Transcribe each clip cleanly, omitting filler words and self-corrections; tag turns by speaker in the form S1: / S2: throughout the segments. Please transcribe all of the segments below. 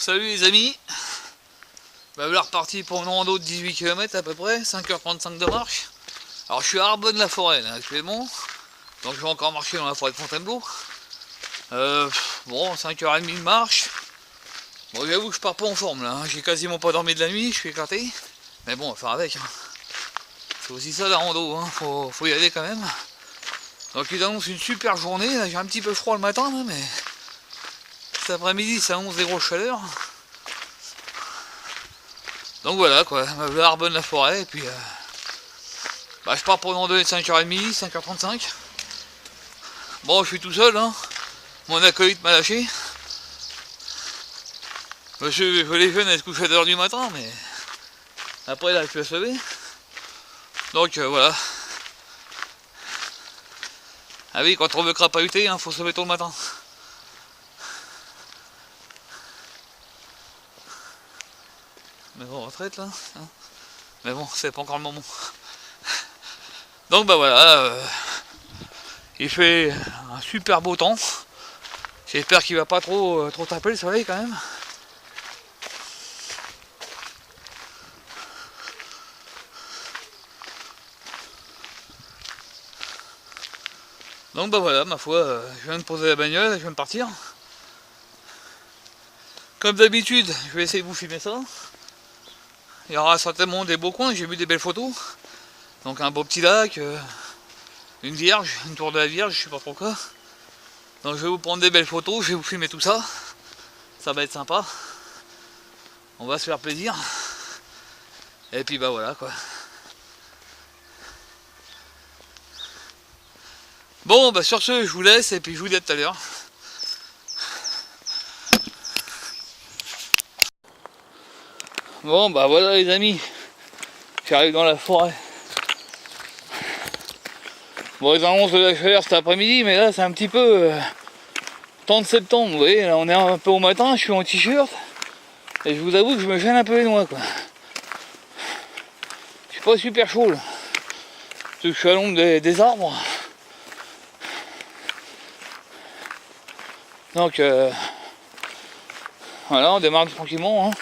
S1: Salut les amis. Voilà reparti pour une rando de 18 km à peu près, 5h35 de marche. Alors je suis à Arbonne-la-Forêt là actuellement, donc je vais encore marcher dans la forêt de Fontainebleau. Bon, 5h30 de marche. Bon, j'avoue que je pars pas en forme là, hein. J'ai quasiment pas dormi de la nuit, je suis éclaté. Mais bon, on va faire avec, hein. C'est aussi ça la rando, hein. Faut y aller quand même. Donc ils annoncent une super journée, j'ai un petit peu froid le matin là, mais cet après-midi ça annonce des grosses chaleurs. Donc voilà quoi, Arbonne-la-Forêt, et puis je pars pour une randonnée de 5h30, 5h35. Bon, je suis tout seul, hein. Mon acolyte m'a lâché. Monsieur les jeunes, elle se couche à 2h du matin, mais après là, je vais se lever. Donc voilà. Ah oui, quand on veut crapahuter, hein, faut se lever tôt le matin. Mais bon, retraite là, hein. Mais bon, c'est pas encore le moment. Donc voilà, il fait un super beau temps. J'espère qu'il va pas trop taper le soleil quand même. Donc voilà, ma foi, je viens de poser la bagnole, je viens de partir. Comme d'habitude, je vais essayer de vous filmer ça. Il y aura certainement des beaux coins, j'ai vu des belles photos. Donc un beau petit lac, une vierge, une tour de la Vierge, je sais pas trop quoi. Donc je vais vous prendre des belles photos, je vais vous filmer tout ça. Ça va être sympa. On va se faire plaisir. Et puis voilà quoi. Bon sur ce, je vous laisse et puis je vous dis à tout à l'heure. Bon voilà les amis. J'arrive dans la forêt. Bon, ils annoncent de la chaleur cet après-midi, mais là c'est un petit peu temps de septembre, vous voyez, là on est un peu au matin, je suis en t-shirt, et je vous avoue que je me gêne un peu les noix quoi. Je suis pas super chaud là. Parce que je suis à l'ombre des arbres. Donc voilà, on démarre tranquillement, hein.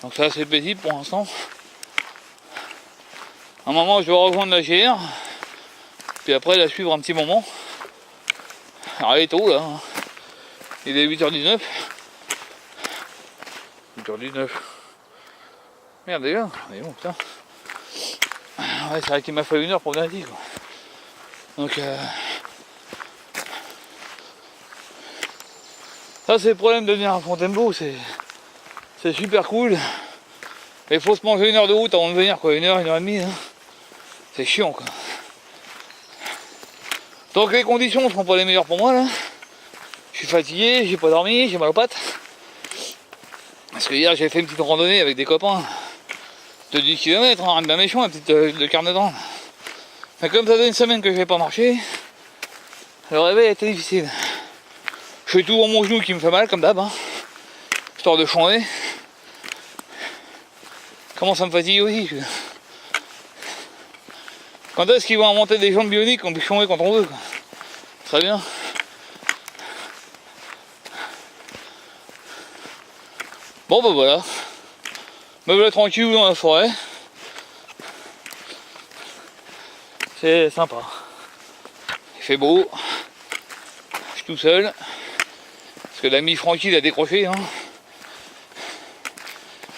S1: Donc c'est assez paisible pour l'instant. À un moment je dois rejoindre la GR, puis après la suivre un petit moment. Alors il est tôt là, hein. Il est 8h19. 8h19. Merde déjà, mais bon putain. Ouais, c'est vrai qu'il m'a fallu 1 heure pour venir ici quoi. Donc ça c'est le problème de venir à Fontainebleau, c'est super cool. Mais il faut se manger 1 heure de route avant de venir quoi, 1 heure, 1h30, hein. C'est chiant quoi. Donc les conditions ne seront pas les meilleures pour moi là. Je suis fatigué, j'ai pas dormi, j'ai mal aux pattes. Parce que hier j'ai fait une petite randonnée avec des copains de 10 km, hein, rien de bien méchant, un petit de carnet-dents. Mais comme ça fait une semaine que je vais pas marcher, le réveil a été difficile. Je fais tout dans mon genou qui me fait mal comme d'hab, hein, histoire de changer. Comment ça me fatigue aussi. Quand est-ce qu'ils vont inventer des jambes bioniques qu'on peut changer quand on veut quoi. Très bien. Bon voilà. Me voilà tranquille dans la forêt. C'est sympa. Il fait beau. Je suis tout seul. Parce que l'ami Francky il a décroché, hein.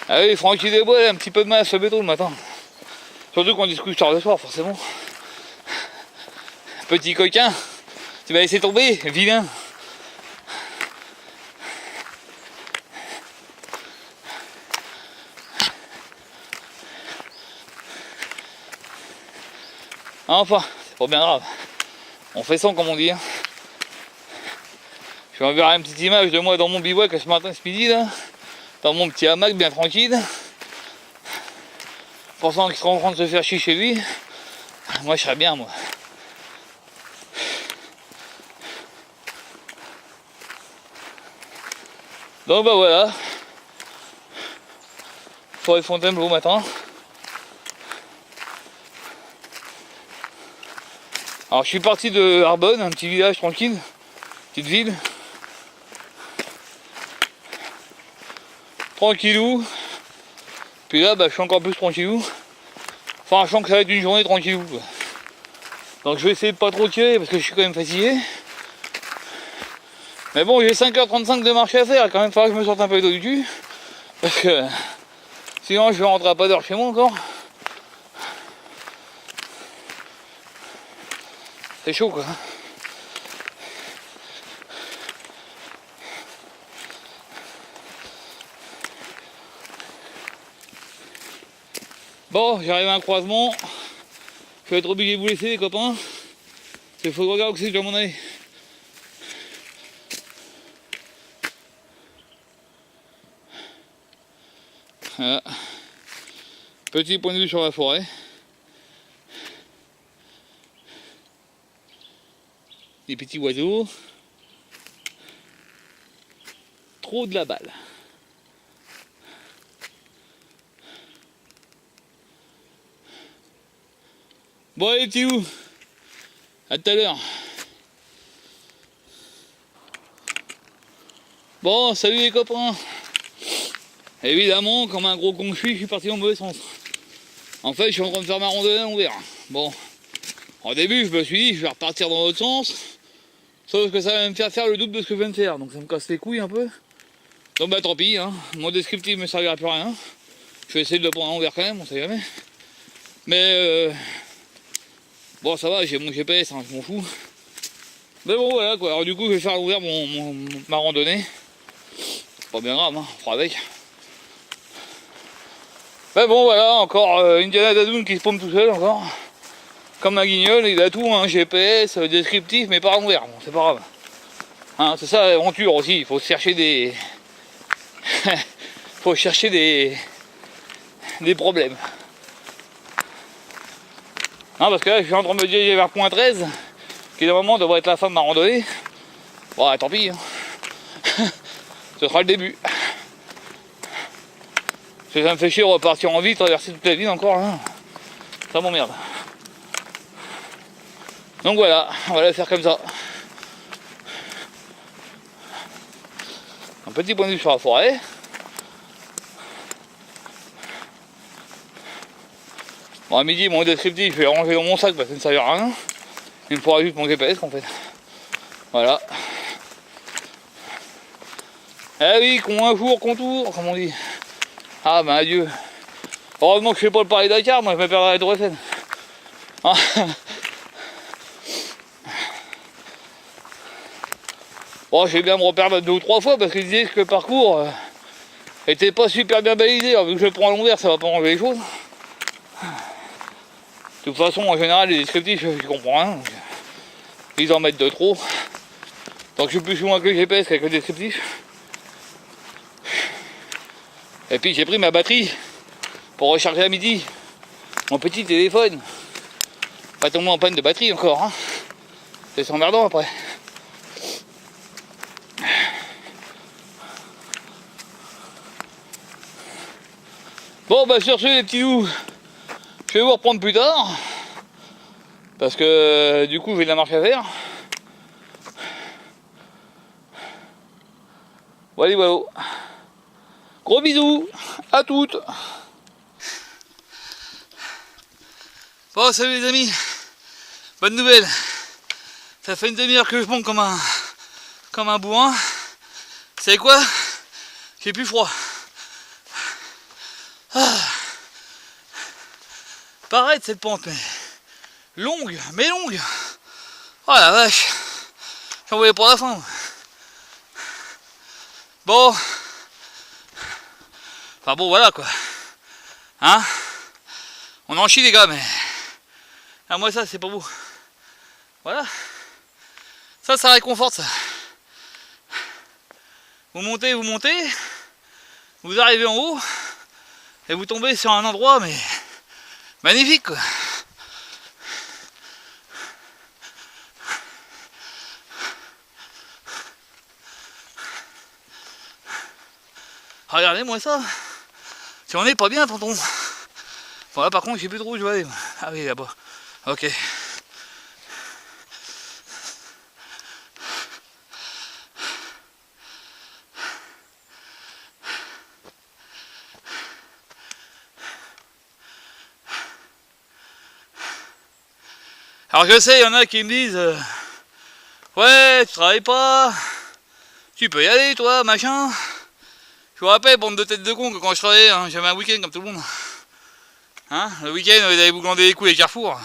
S1: Ah oui, Francky Desbois il a un petit peu de mal à se lever tôt le matin. Surtout qu'on discute tard le soir, forcément. Petit coquin, tu vas laisser tomber, vilain. Enfin, c'est pas bien grave. On fait ça comme on dit, hein. Je vais enverrai une petite image de moi dans mon bivouac ce matin, ce midi là. Dans mon petit hamac bien tranquille. Pensant qu'il sera en train de se faire chier chez lui. Moi je serais bien moi. Donc voilà. Forêt de Fontainebleau matin. Alors je suis parti de Arbonne, un petit village tranquille, petite ville. Tranquillou. Puis là bah, je suis encore plus tranquillou. Enfin je sens que ça va être une journée tranquillou. Quoi. Donc je vais essayer de pas trop tirer parce que je suis quand même fatigué. Mais bon, j'ai 5h35 de marche à faire, il va quand même falloir que je me sorte un peu les dos du cul. Parce que sinon je vais rentrer à pas d'heure chez moi encore. C'est chaud quoi. Bon, j'arrive à un croisement. Je vais être obligé de vous laisser les copains. Il faut que je regarde où c'est que je dois m'en aller. Voilà. Petit point de vue sur la forêt. Des petits oiseaux. Trop de la balle. Bon allez petits loups, à tout à l'heure. Bon, salut les copains. Évidemment, comme un gros con que je suis parti dans le mauvais sens. En fait, je suis en train de faire ma randonnée à l'envers. Bon, au début, je me suis dit, je vais repartir dans l'autre sens. Sauf que ça va me faire le double de ce que je viens de faire. Donc ça me casse les couilles un peu. Donc bah tant pis, hein. Mon descriptif me servira plus à rien. Je vais essayer de le prendre à l'envers quand même, on sait jamais. Mais bon, ça va, j'ai mon GPS, hein, je m'en fous. Mais bon, voilà quoi. Alors du coup, je vais faire à l'envers ma randonnée. Pas bien grave, hein, on fera avec. Mais bon, voilà, encore Indiana Dadoun qui se paume tout seul encore. Comme un guignol, il a tout, hein, GPS, descriptif, mais pas à l'envers. Bon, c'est pas grave. Hein, c'est ça l'aventure aussi, il faut chercher des. faut chercher des problèmes. Hein, parce que là, je suis en train de me diriger vers point 13, qui normalement devrait être la fin de ma randonnée. Bon, tant pis. Hein. Ce sera le début. Parce que ça me fait chier de repartir en ville, traverser toute la ville encore. Hein. Ça m'emmerde. Donc voilà, on va le faire comme ça. Un petit point de vue sur la forêt. Bon, à midi, mon descriptif, je vais ranger dans mon sac parce que ça ne servira à rien. Il me faudra juste mon GPS en fait. Voilà. Eh oui, qu'on un jour, qu'on tour, comme on dit. Ah ben adieu. Heureusement que je fais pas le Paris Dakar, moi je me perdrai la Tour Eiffel. Ah. Bon, j'ai bien me reperdre 2 ou 3 fois parce qu'ils disaient que le parcours était pas super bien balisé. Alors, vu que je le prends à l'envers, ça va pas enlever les choses. De toute façon, en général, les descriptifs, je comprends rien. Donc, ils en mettent de trop. Donc je suis plus loin que le GPS qu'avec le descriptif. Et puis j'ai pris ma batterie pour recharger à midi. Mon petit téléphone. Pas tombé en panne de batterie encore. Hein. C'est emmerdant après. Bon bah sur ce les petits loups, je vais vous reprendre plus tard. Parce que du coup j'ai de la marche à faire. Voilà, voilà. Gros bisous à toutes. Bon salut les amis. Bonne nouvelle. Ça fait une demi-heure que je monte comme un bourrin. Vous savez quoi? J'ai plus froid. Ah. Pareil de cette pente, mais longue. Oh la vache. J'en voyais pour la fin. Bon. Enfin bon voilà quoi. Hein? On en chie les gars, mais. Ah moi ça c'est pas beau. Voilà. Ça réconforte ça. Vous montez, vous arrivez en haut, et vous tombez sur un endroit mais magnifique quoi. Regardez-moi ça. Si on n'est pas bien tonton. Bon là par contre j'ai plus trop où je vais aller. Ah oui là-bas. Ok. Alors je sais, il y en a qui me disent ouais, tu travailles pas, tu peux y aller toi, machin. Je vous rappelle, bande de têtes de con, que quand je travaillais, hein, j'avais un week-end comme tout le monde. Hein, le week-end, vous allez vous glander les couilles à Carrefour.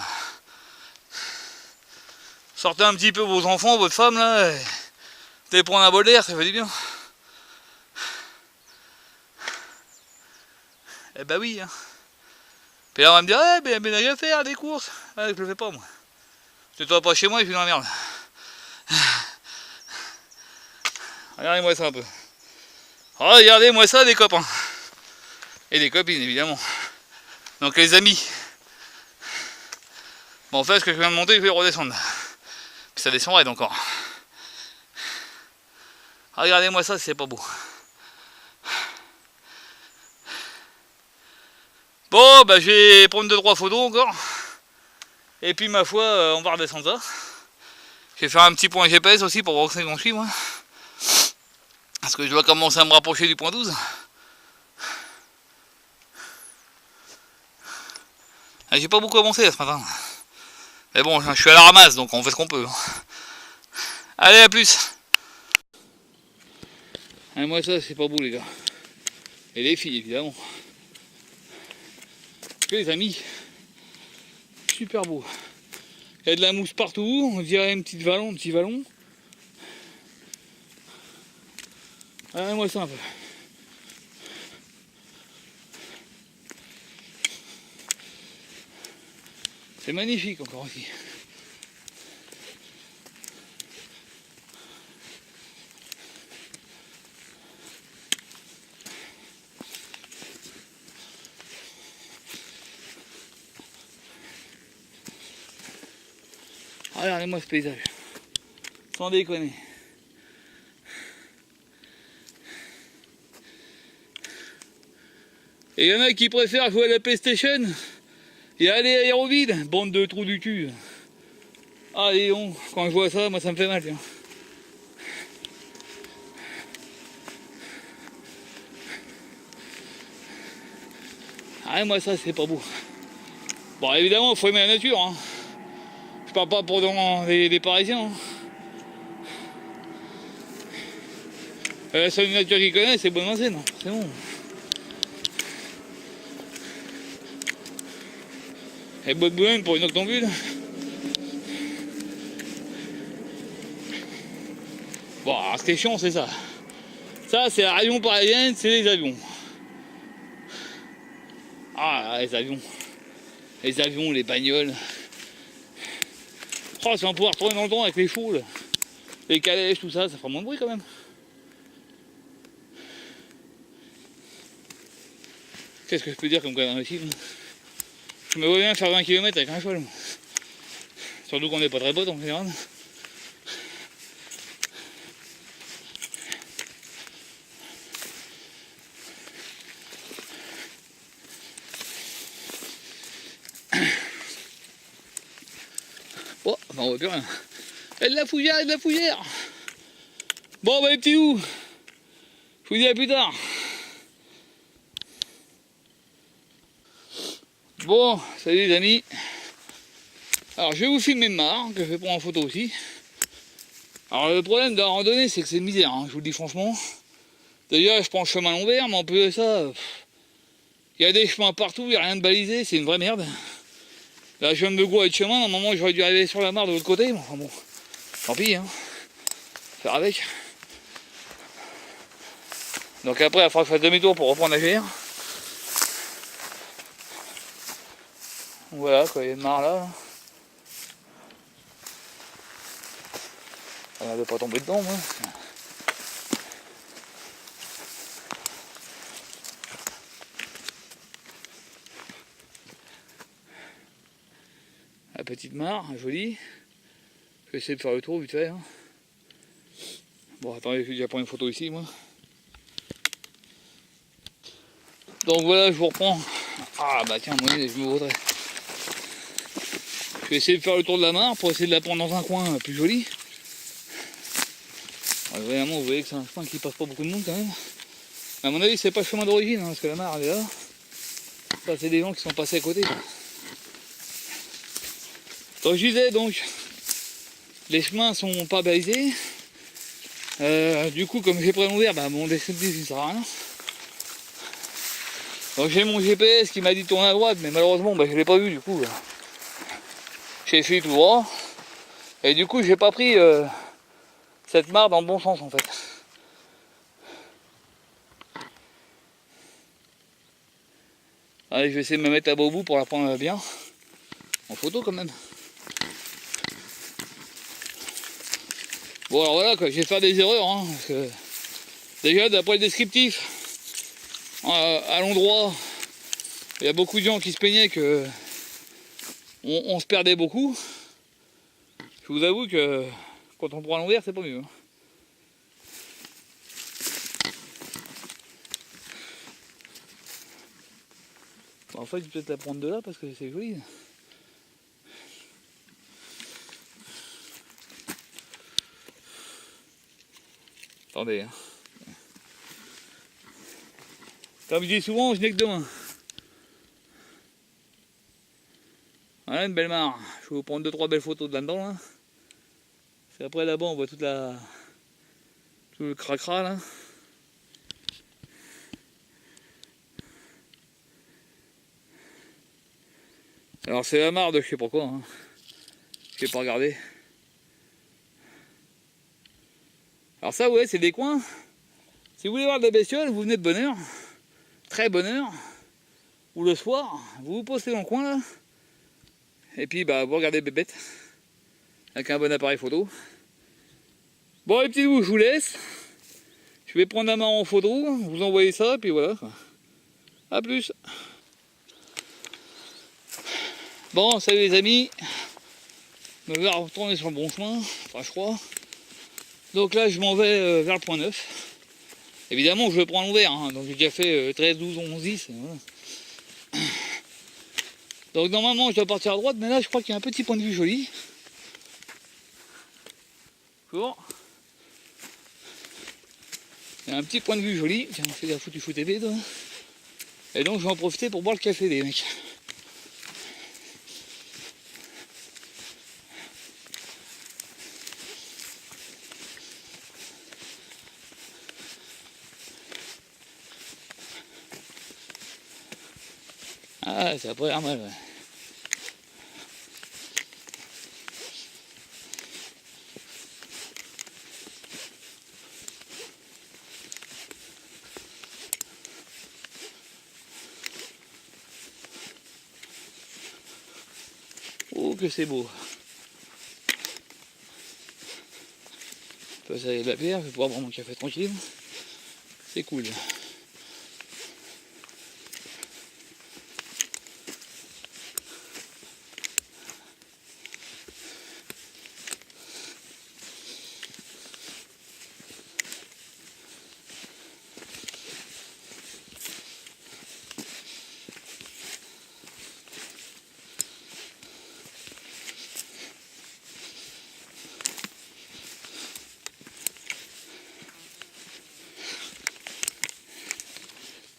S1: Sortez un petit peu vos enfants, votre femme là, et vous allez prendre un bol d'air, ça fait du bien. Eh bah oui, hein. Puis là on va me dire, ah ben il y a à faire des courses. Ah, je le fais pas moi. C'est toi pas chez moi, je suis dans la merde. Regardez-moi ça un peu. Regardez-moi ça des copains. Et des copines évidemment. Donc les amis. Bon en fait ce que je viens de monter, je vais redescendre. Puis ça descendrait encore. Regardez-moi ça, c'est pas beau. Bon bah je vais prendre 2-3 photos encore. Et puis ma foi, on va redescendre ça. Je vais faire un petit point GPS aussi pour voir où c'est qu'on suit moi. Parce que je dois commencer à me rapprocher du point 12. Ah, j'ai pas beaucoup avancé là, ce matin. Mais bon, je suis à la ramasse, donc on fait ce qu'on peut. Allez, à plus. Et moi ça, c'est pas beau les gars. Et les filles, évidemment. Que les amis. Super beau. Il y a de la mousse partout, on dirait un petit vallon. Allez, moi ça un peu. C'est magnifique encore ici. Regardez-moi ce paysage. Sans déconner. Et il y en a qui préfèrent jouer à la PlayStation et aller à Aéroville, bande de trous du cul. Ah Léon, quand je vois ça, moi ça me fait mal. Tiens. Ah moi ça c'est pas beau. Bon évidemment il faut aimer la nature. Hein. Je parle pas pour des Parisiens. Hein. La seule nature qu'ils connaissent c'est Bonne-Vincennes. C'est bon. Et bois de Boulogne pour une octambule. Bon, alors ce qui est chiant, c'est ça. Ça, c'est la région parisienne, c'est les avions. Ah, les avions. Les avions, les bagnoles. Oh, si on pouvoir retourner dans le temps avec les chevaux, là. Les calèches, tout ça, ça fera moins de bruit quand même. Qu'est-ce que je peux dire comme connerie ici? Je me vois bien faire 20 km avec un cheval. Surtout qu'on n'est pas très potes en général. Oh, ben on voit plus rien. Il y a de la fougère, il y a de la fougère. Bon, bah les petits loups, je vous dis à plus tard. Bon, salut les amis. Alors je vais vous filmer Mar, que je vais prendre en photo aussi. Alors le problème de la randonnée, c'est que c'est une misère, hein, je vous le dis franchement. Déjà, je prends le chemin long vert, mais en plus de ça, il y a des chemins partout, il n'y a rien de balisé, c'est une vraie merde. Là, je viens de me gourer de chemin, normalement j'aurais dû arriver sur la mare de l'autre côté, mais enfin bon, tant pis, hein. Faire avec. Donc après, il faudra que je fasse demi-tour pour reprendre la GR. Voilà, quoi, il y a une mare là. On ne pas tomber dedans, moi. La petite mare, jolie. Je vais essayer de faire le tour vite fait. Hein. Bon, attendez, je vais déjà prendre une photo ici, moi. Donc voilà, je vous reprends. Ah bah tiens, moi, je me vaudrais. Je vais essayer de faire le tour de la mare pour essayer de la prendre dans un coin plus joli. Alors, évidemment, vous voyez que c'est un chemin qui passe pas beaucoup de monde quand même. À mon avis, c'est pas le chemin d'origine, hein, parce que la mare elle est là. Ça, c'est des gens qui sont passés à côté. Là. Donc je disais, donc, les chemins sont pas balisés. Du coup, comme j'ai pris l'envers, bah, mon descriptif il sert à rien. Donc j'ai mon GPS qui m'a dit de tourner à droite, mais malheureusement bah, je l'ai pas vu du coup. J'ai fait tout droit. Et du coup j'ai pas pris cette mare dans le bon sens en fait. Allez, je vais essayer de me mettre à beau bout pour la prendre bien. En photo quand même. Bon alors voilà quoi, je vais faire des erreurs hein, parce que déjà d'après le descriptif, à l'endroit, il y a beaucoup de gens qui se plaignaient que on se perdait beaucoup. Je vous avoue que quand on prend à l'envers, c'est pas mieux. Hein. Bon, en fait, je vais peut-être la prendre de là parce que c'est joli. Attendez. Hein. Comme je dis souvent, je n'ai que deux mains. Voilà une belle mare. Je vais vous prendre 2-3 belles photos de là-dedans. Là. C'est après là-bas, on voit tout le cracra là. Alors c'est la mare de je sais pas quoi. Hein. Je n'ai pas regardé. Alors ça ouais, c'est des coins. Si vous voulez voir de la bestiole, vous venez de bonne heure. Très bonne heure. Ou le soir, vous vous postez dans le coin là. Et puis bah vous regardez bébête. Avec un bon appareil photo. Bon les petits loups, je vous laisse. Je vais prendre la mare en photo, vous envoyez ça, et puis voilà. A plus. Bon, salut les amis. Je vais retourner sur le bon chemin, enfin je crois. Donc là je m'en vais vers le point 9. Évidemment je le prends à l'envers, hein. Donc j'ai déjà fait 13, 12, 11, 10. Voilà. Donc normalement je dois partir à droite, mais là je crois qu'il y a un petit point de vue joli. Bonjour. Il y a un petit point de vue joli. Tiens, on fait la foutu TV toi. Et donc je vais en profiter pour boire le café des mecs. Ah, ça a pas l'air mal, ouais. Oh, que c'est beau. Je peux passer de la bière, je vais pouvoir boire mon café tranquille. C'est cool.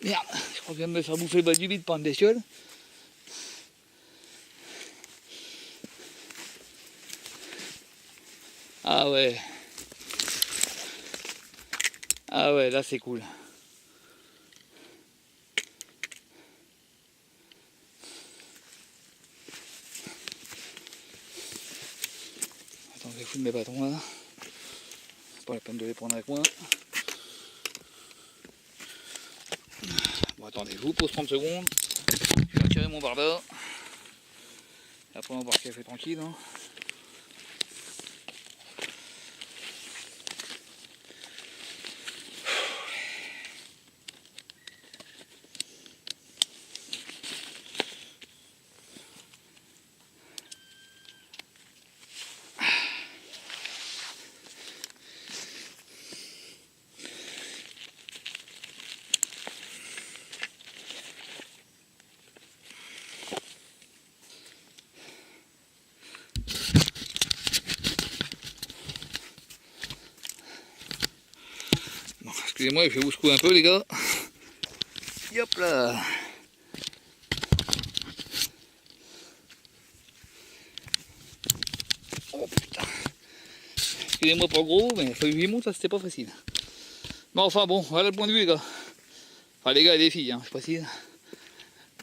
S1: Merde, je crois que je viens de me faire bouffer le bas du bide par une bestiole. Ah ouais. Ah ouais, là c'est cool. Attends, je vais foutre mes bâtons là. C'est pas la peine de les prendre avec moi. Bon attendez, je vous pose 30 secondes. Je vais retirer mon barda. Après on va boire le café tranquille. Hein. Bon, excusez-moi, je vais vous secouer un peu les gars. Hop là. Excusez-moi pour le gros, mais il faut que je lui montre, ça c'était pas facile. Mais enfin bon, voilà le point de vue les gars. Enfin les gars et les filles, hein, je précise.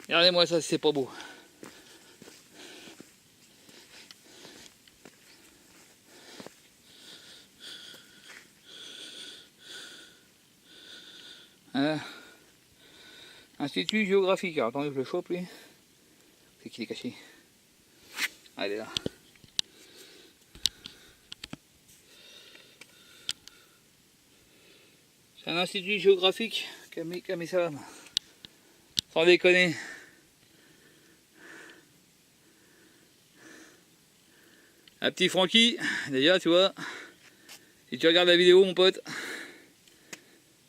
S1: Regardez-moi ça, c'est pas beau. Voilà. Institut géographique, alors attendez, je le chope lui. C'est qu'il est caché. Ah, il est là. C'est un institut géographique qui a mis ça là. Sans déconner. Un petit Francky, déjà tu vois, si tu regardes la vidéo mon pote,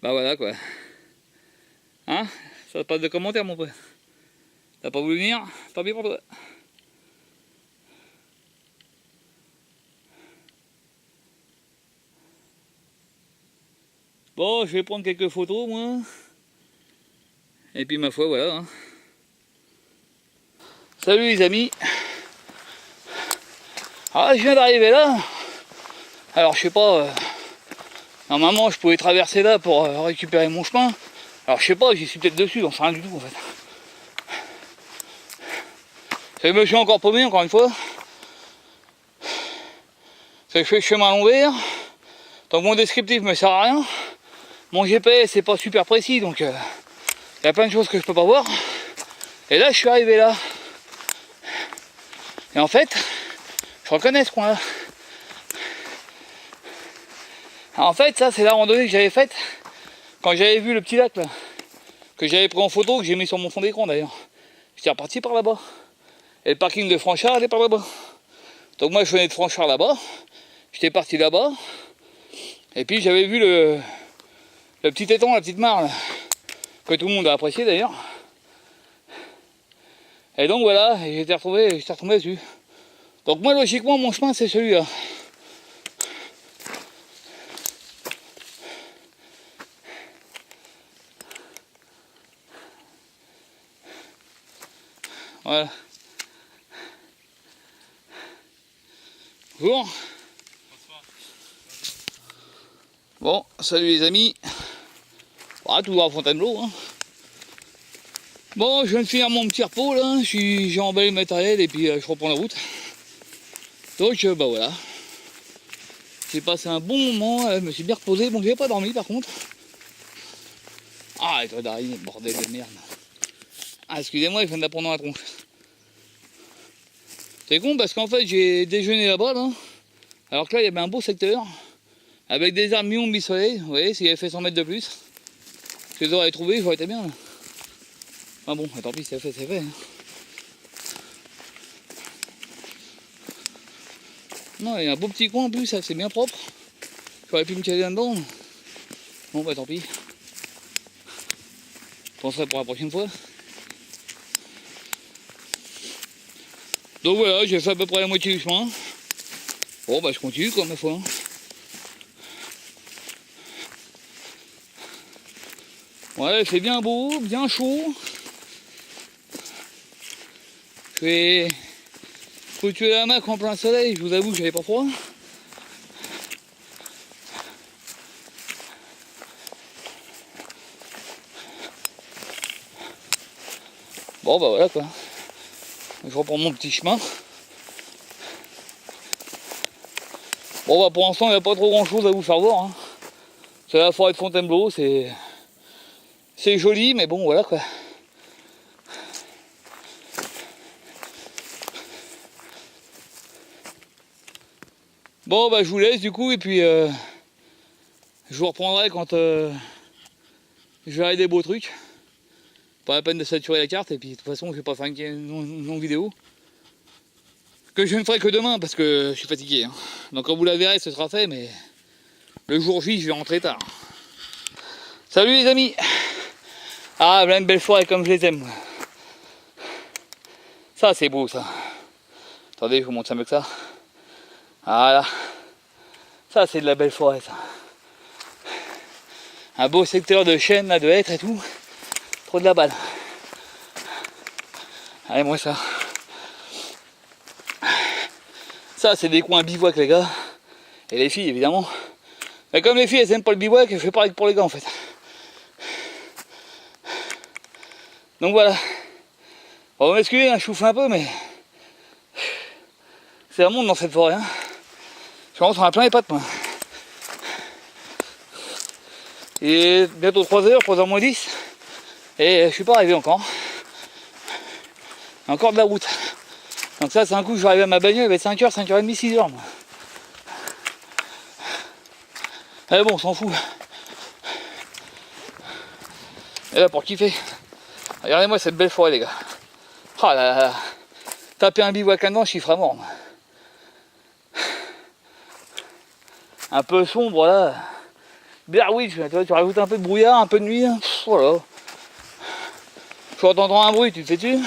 S1: bah voilà quoi. Hein? Ça passe de commentaires mon pote. T'as pas voulu venir? Tant pis pour toi. Bon, je vais prendre quelques photos moi. Et puis ma foi voilà. Hein. Salut les amis. Ah, je viens d'arriver là. Alors je sais pas, normalement je pouvais traverser là pour récupérer mon chemin. Alors je sais pas, j'y suis peut-être dessus, j'en sais rien du tout en fait. Je me suis encore paumé encore une fois. C'est que je fais le chemin à l'envers. Donc mon descriptif me sert à rien. Mon GPS c'est pas super précis donc il y a plein de choses que je peux pas voir. Et là je suis arrivé là. Et en fait, je reconnais ce coin là. En fait ça c'est la randonnée que j'avais faite quand j'avais vu le petit lac là. Que j'avais pris en photo, que j'ai mis sur mon fond d'écran d'ailleurs. J'étais reparti par là-bas. Et le parking de Franchard elle est par là-bas. Donc moi je venais de Franchard là-bas. J'étais parti là-bas. Et puis j'avais vu le petit étang, la petite mare là, que tout le monde a apprécié d'ailleurs. Et donc voilà, j'étais retombé dessus. Donc moi logiquement mon chemin c'est celui-là. Voilà. Bonjour. Bon, salut les amis. Ah, toujours à Fontainebleau. Hein. Bon, je viens de finir mon petit repos là. J'ai emballé le matériel et puis je reprends la route. Donc bah voilà. J'ai passé un bon moment, je me suis bien reposé. Bon, j'ai pas dormi par contre. Ah, et toi d'arriver, bordel de merde. Ah, excusez-moi, il vient d'apprendre la tronche. C'est con parce qu'en fait j'ai déjeuné là-bas là. Alors que là il y avait un beau secteur. Avec des arbres mi-ombre mi-soleil. Vous voyez, s'il avait fait 100 mètres de plus. Si je les aurais trouvés, j'aurais été bien là. Ah bon, tant pis, c'est fait, c'est fait. Hein. Non, il y a un beau petit coin en plus, c'est bien propre. J'aurais pu me caler là-dedans. Bon bah tant pis. Je penserai pour la prochaine fois. Donc voilà, j'ai fait à peu près la moitié du chemin. Bon bah je continue quoi ma foi. Ouais, c'est bien beau, bien chaud. Je vais foutu la hamac en plein soleil, je vous avoue que j'avais pas froid. Bon bah voilà quoi. Je reprends mon petit chemin. Bon bah pour l'instant il n'y a pas trop grand chose à vous faire voir. Hein. C'est la forêt de Fontainebleau, c'est joli mais bon voilà quoi. Bon bah je vous laisse du coup et puis je vous reprendrai quand je verrai des beaux trucs. Pas la peine de saturer la carte et puis de toute façon je vais pas faire une longue vidéo. Que je ne ferai que demain parce que je suis fatigué. Hein. Donc quand vous la verrez ce sera fait mais le jour J je vais rentrer tard. Salut les amis. Ah voilà une belle forêt comme je les aime. Ça c'est beau ça. Attendez je vous montre ça mieux que ça. Voilà. Ça c'est de la belle forêt ça. Un beau secteur de chênes là, de hêtres et tout. Trop de la balle. Allez moi ça. Ça c'est des coins bivouac les gars. Et les filles, évidemment. Mais comme les filles, elles aiment pas le bivouac, je fais pareil que pour les gars, en fait. Donc voilà. On va m'excuser, hein, je souffle un peu, mais... C'est un monde dans cette forêt, hein. Je rentre à plein les pattes, moi. Il est bientôt 3h, 3h moins 10. Et je suis pas arrivé encore. Encore de la route. Donc ça, c'est un coup, je vais arriver à ma bagnole, il va être 5h, 5h30, 6h, moi. Eh bon, on s'en fout. Et là, pour kiffer. Regardez-moi cette belle forêt, les gars. Ah là là. Taper un bivouac là-dedans, je chiffre à mort. Un peu sombre, là. Blair Witch, tu rajoutes un peu de brouillard, un peu de nuit. Hein. Voilà. Quand t'entends un bruit, tu te fais dessus.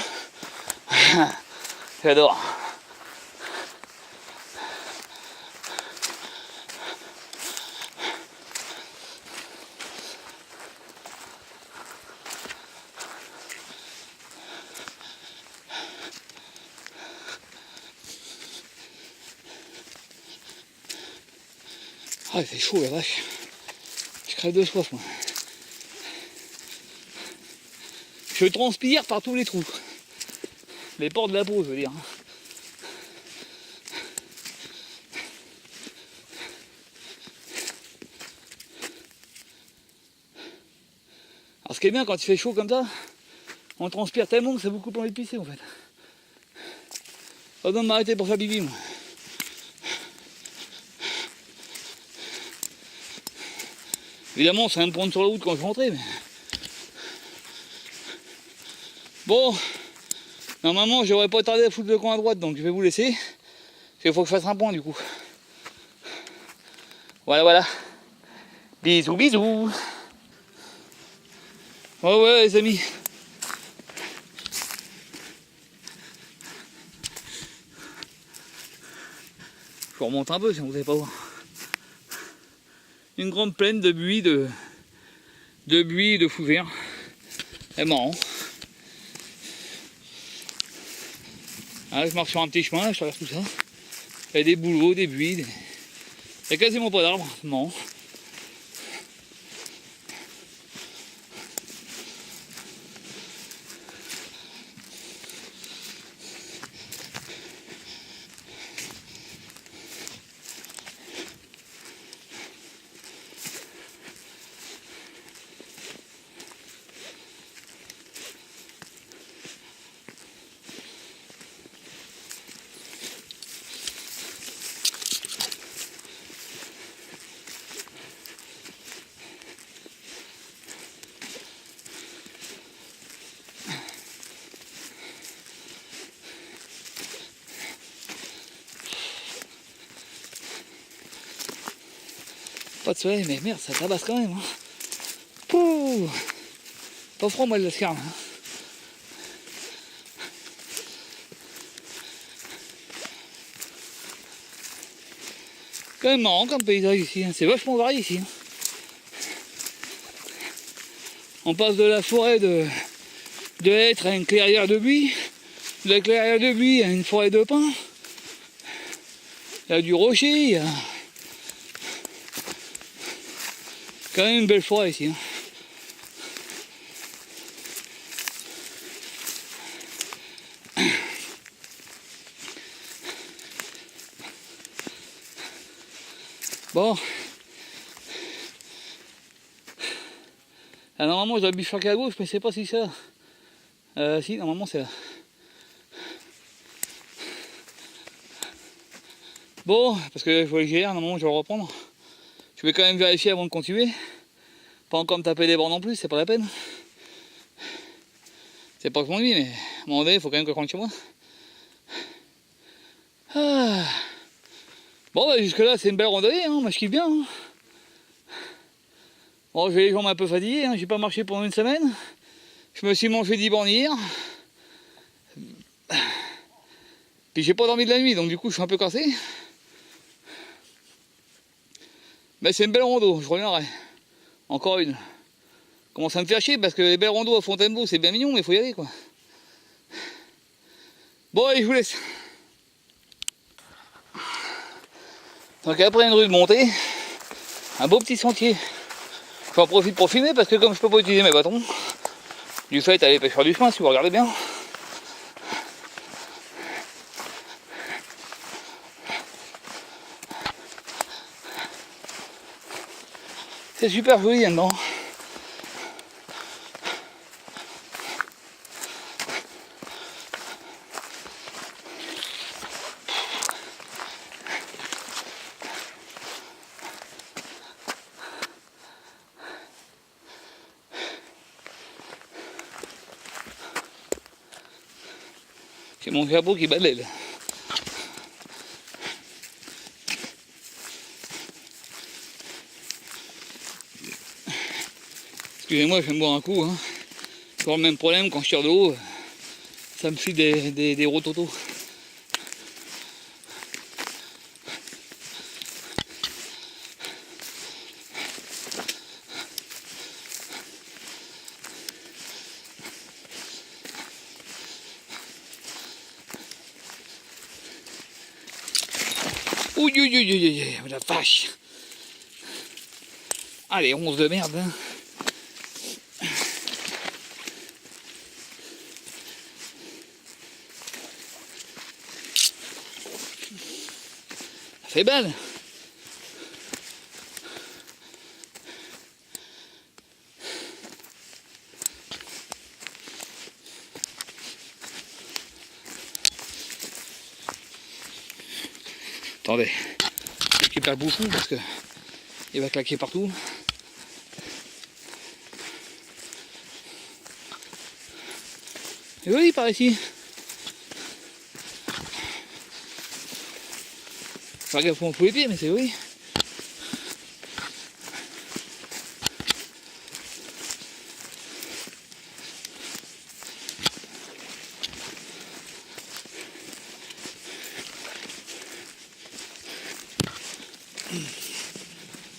S1: J'adore. Ah, il fait chaud, la vache. Je crève de soif, moi. Je transpire par tous les trous. Les pores de la peau, je veux dire. Alors, ce qui est bien quand il fait chaud comme ça, on transpire tellement que ça a beaucoup envie de pisser, en fait. Pas besoin de m'arrêter pour faire pipi, moi. Évidemment, ça va me prendre sur la route quand je rentrais, mais... Bon, normalement, j'aurais pas tardé à foutre le camp à droite, donc je vais vous laisser. Parce qu'il faut que je fasse un point, du coup. Voilà, voilà. Bisous, bisous. Ouais, les amis. Je remonte un peu, si vous savez pas voir. Une grande plaine de buis, de buis, de fougères. C'est marrant. Ah, je marche sur un petit chemin, je traverse tout ça. Il y a des bouleaux, des buis. Il n'y a quasiment pas d'arbres, c'est marrant. Pas de soleil, mais merde, ça tabasse quand même. Hein. Pouh, pas froid, moi, le Lascar. Hein. Quand même marrant comme paysage ici, hein. C'est vachement varié ici. Hein. On passe de la forêt de hêtre à une clairière de buis, de la clairière de buis à une forêt de pins. Il y a du rocher, il y a quand même une belle forêt ici. Hein. Bon. Là, normalement je dois bifurquer à gauche, mais je sais pas si c'est là. Si, normalement c'est là. Bon, parce que je vois que j'ai l'air, normalement je vais le reprendre. Je vais quand même vérifier avant de continuer. Pas encore me taper des bords non plus, c'est pas la peine. C'est pas que je m'ennuie, mais à un moment donné, il faut quand même que je rentre chez moi. Ah. Bon, bah, jusque là, c'est une belle randonnée, hein. Moi je kiffe bien. Hein. Bon, j'ai les jambes un peu fatiguées, hein. J'ai pas marché pendant une semaine. Je me suis mangé 10 bornes hier. Puis j'ai pas dormi de la nuit, donc du coup je suis un peu cassé. Mais c'est une belle rando, je reviendrai. Encore une. Commence à me faire chier parce que les belles randos à Fontainebleau c'est bien mignon, mais il faut y aller quoi. Bon allez, je vous laisse. Donc après une rue de montée, un beau petit sentier. J'en profite pour filmer parce que comme je peux pas utiliser mes bâtons, du fait aller pêcher du chemin si vous regardez bien. C'est super joli là-dedans. C'est mon chapeau qui balaie. Excusez-moi, je vais me boire un coup. Hein. Toujours le même problème quand je tire de l'eau, ça me file des rototos. Ouh, la vache. Allez, 11 de merde. Hein. Ça fait balle. Attendez, je récupère le bouchon parce que il va claquer partout. C'est joli par ici. Faire gaffe pour les pieds, mais c'est joli.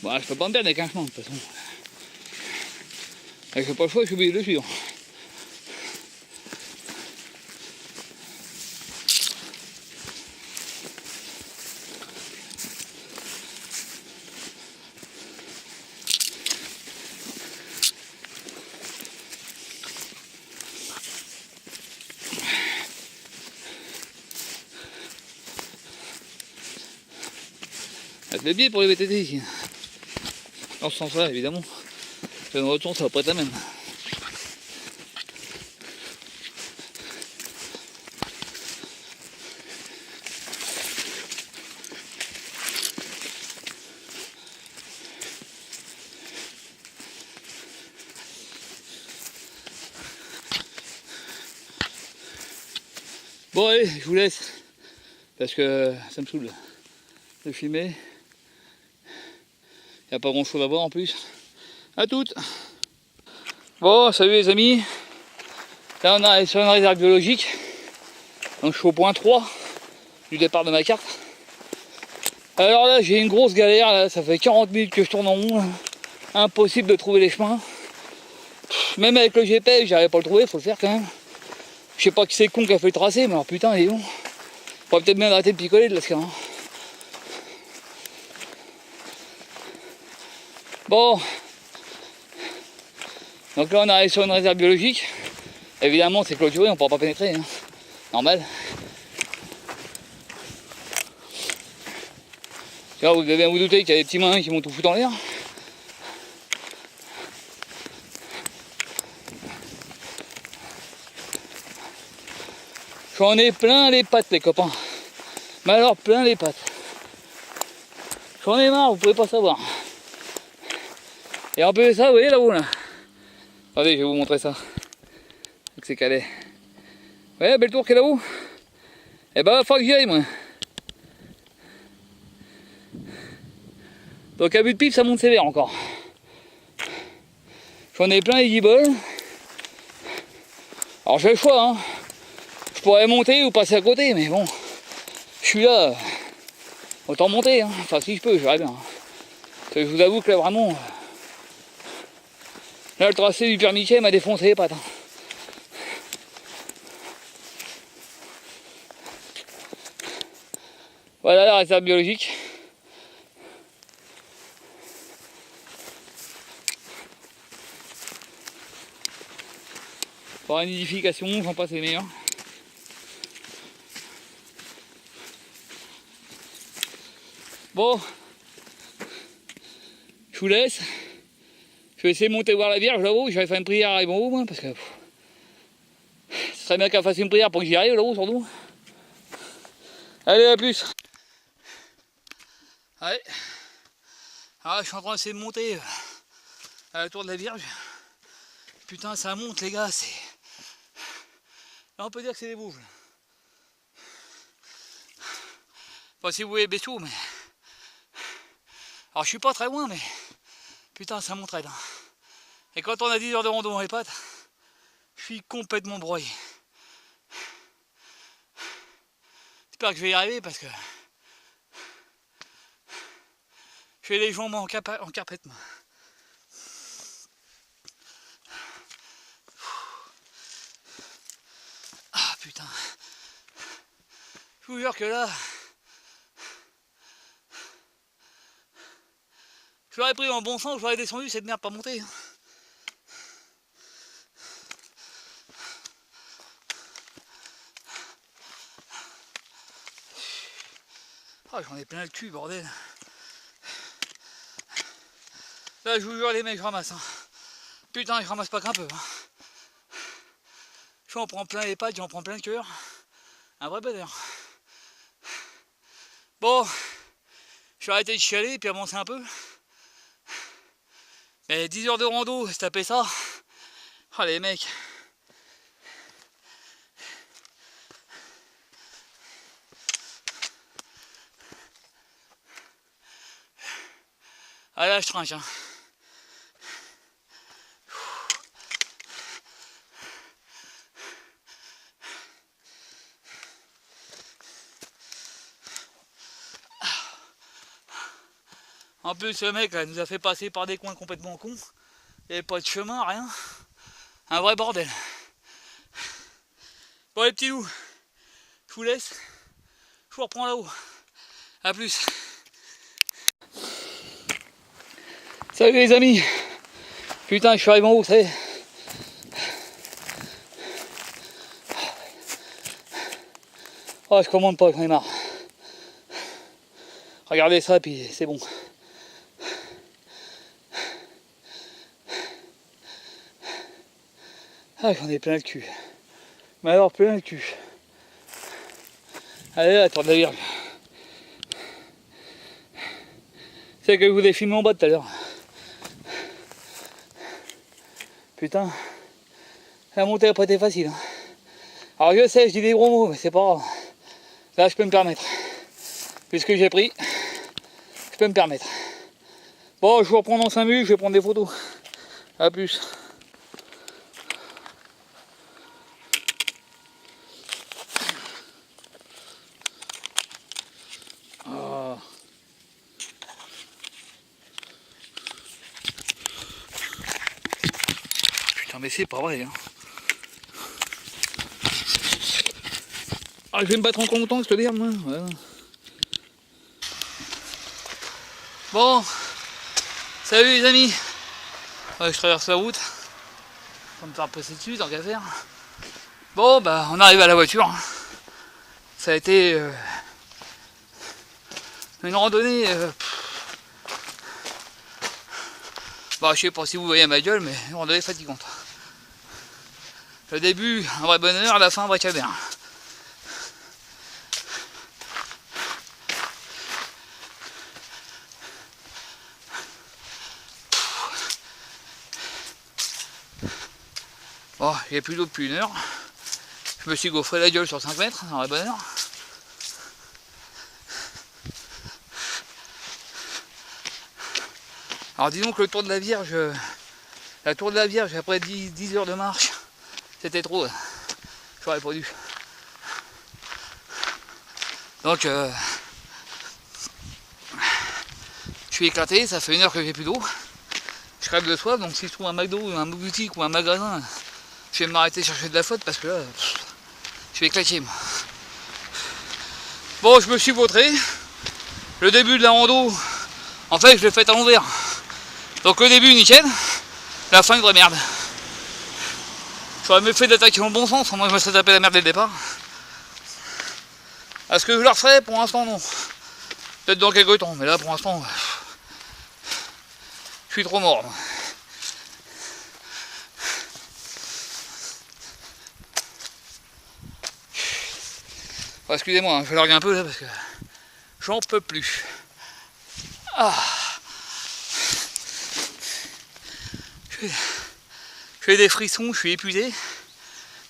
S1: Bon, je peux pas me perdre avec un chemin de toute façon. Avec le pas le choix, je suis obligé de le suivre. Avec le biais pour les VTT ici. Dans ce sens-là, évidemment. Dans l'autre sens, ça va pas être la même. Bon allez, je vous laisse. Parce que ça me saoule de filmer. Il n'y a pas grand chose à voir en plus. A toutes. Bon, salut les amis. Là on est sur une réserve biologique. Donc je suis au point 3 du départ de ma carte. Alors là j'ai une grosse galère, là. Ça fait 40 minutes que je tourne en rond. Là. Impossible de trouver les chemins. Même avec le GPS, j'arrive pas à le trouver, faut le faire quand même. Je sais pas qui c'est con qui a fait le tracé, mais alors putain il est bon. Faudrait peut-être bien arrêter de picoler de là ce cas. Bon, donc là on arrive sur une réserve biologique. Évidemment c'est clôturé, on ne pourra pas pénétrer, hein. Normal. Là vous devez bien vous douter qu'il y a des petits mains qui vont tout foutre en l'air. J'en ai plein les pattes les copains. Mais alors plein les pattes. J'en ai marre, vous pouvez pas savoir. Et un peu ça, vous voyez là-haut là. Attendez, je vais vous montrer ça. Donc c'est calé. Vous voyez la belle tour qui est là-haut. Et bah il faut que j'y aille moi. Donc à but de pif ça monte sévère encore. J'en ai plein les guibolles. Alors j'ai le choix hein. Je pourrais monter ou passer à côté mais bon. Je suis là. Autant monter hein. Enfin si je peux, je verrai bien. Parce que je vous avoue que là vraiment. Là le tracé du permiquet m'a défoncé les pattes. Hein. Voilà la réserve biologique. Pour une nidification, j'en passe les meilleurs. Bon, je vous laisse. Je vais essayer de monter voir la Vierge là-haut. J'avais fait une prière à bon haut, moi, parce que ce serait bien qu'elle fasse une prière pour que j'y arrive là-haut, surtout. Allez, à plus. Allez. Ah, je suis en train d'essayer de monter à la tour de la Vierge. Putain, ça monte, les gars. Là, on peut dire que c'est des bouges. Pas si vous voyez Bessou, mais. Alors, je suis pas très loin, mais. Putain, ça monte raide. Et quand on a 10 heures de rando dans les pattes, je suis complètement broyé. J'espère que je vais y arriver parce que j'ai les jambes en carpette. Ah putain. Je vous jure que là, je l'aurais pris en bon sens, je l'aurais descendu, cette merde pas monter. Ah, j'en ai plein le cul, bordel. Là, je vous jure, les mecs, je ramasse. Hein. Putain, je ramasse pas qu'un peu. Hein. J'en prends plein les pattes, j'en prends plein le cœur. Un vrai bonheur. Bon, je vais arrêter de chialer et puis avancer un peu. Mais 10 heures de rando, se taper ça. Ah, les mecs. Ah là, je trinque. Hein. En plus, ce mec là nous a fait passer par des coins complètement cons. Il n'y avait pas de chemin, rien. Un vrai bordel. Bon, les petits loups, je vous laisse. Je vous reprends là-haut. A plus. Salut les amis. Putain, je suis arrivé en haut, vous savez. Oh, je commande pas, j'en ai marre. Regardez ça, puis c'est bon. Ah, j'en ai plein le cul. Mais alors, plein le cul. Allez, la tour de la Vierge. C'est que je vous ai filmé en bas tout à l'heure. Putain, la montée n'a pas été facile. Hein. Alors je sais, je dis des gros mots, mais c'est pas grave. Là, je peux me permettre. Puisque j'ai pris, je peux me permettre. Bon, je vous reprends dans 5 minutes, je vais prendre des photos. A plus. Ah. Putain, mais c'est pas vrai. Hein. Ah, je vais me battre encore longtemps, je te dis, moi. Voilà. Bon, salut les amis. Ouais, je traverse la route. On va me faire passer dessus, tant qu'à faire. Bon, bah, on arrive à la voiture. Ça a été une randonnée. Bah, je sais pas si vous voyez ma gueule, mais une randonnée fatigante. Le début, un vrai bonheur, la fin, un vrai calvaire. Bon, il n'y a plus d'eau depuis 1 heure. Je me suis gaufré la gueule sur 5 mètres, dans la bonne heure. Alors disons que le tour de la Vierge, après 10 heures de marche, c'était trop. J'aurais pas dû. Donc, je suis éclaté, ça fait 1 heure que j'ai plus d'eau. Je crève de soif, donc si je trouve un McDo, un boutique ou un magasin, je vais m'arrêter chercher de la flotte parce que là, je vais éclater moi. Bon, je me suis vautré. Le début de la rando, en fait, je l'ai fait à l'envers. Donc le début nickel, la fin une vraie merde. J'aurais mieux fait d'attaquer dans le bon sens, moi je me serais tapé la merde dès le départ. Est-ce que je le referai? Pour l'instant non. Peut-être dans quelques temps, mais là pour l'instant, je suis trop mort. Oh, excusez-moi, hein, je vais larguer un peu là parce que j'en peux plus. Ah. Je fais des frissons, je suis épuisé,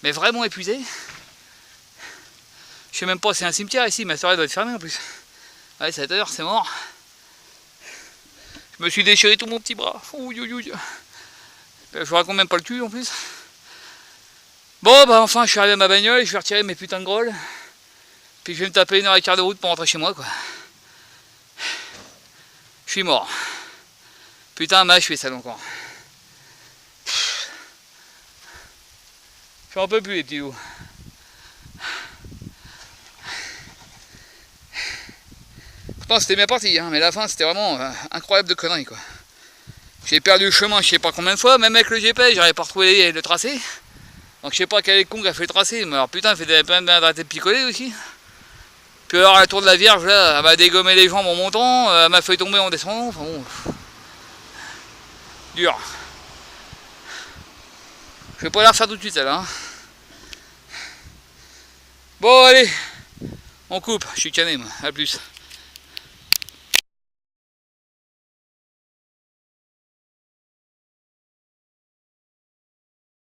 S1: mais vraiment épuisé. Je sais même pas si c'est un cimetière ici, ma soirée doit être fermée en plus. Ouais, 7 heures, c'est mort. Je me suis déchiré tout mon petit bras. Ouh, ouh, ouh. Je vous raconte même pas le cul en plus. Bon, bah enfin, je suis arrivé à ma bagnole, je vais retirer mes putains de grolles. Puis je vais me taper 1h15 de route pour rentrer chez moi, quoi. Je suis mort. Putain, je fais ça encore. Je un peu plus les petits loups. Pourtant c'était bien parti, hein, mais la fin c'était vraiment incroyable de conneries, quoi. J'ai perdu le chemin je sais pas combien de fois, même avec le GPS j'arrivais pas à retrouver le tracé. Donc je sais pas quel est le con qui a fait le tracé, mais alors putain il fait plein d'arrêtés de picoler aussi. Puis alors la tour de la Vierge là, elle m'a dégommé les jambes en montant, elle m'a fait tomber en descendant, enfin bon. Dur. Je vais pas la refaire tout de suite celle-là. Hein. Bon allez, on coupe, je suis cané moi, à plus.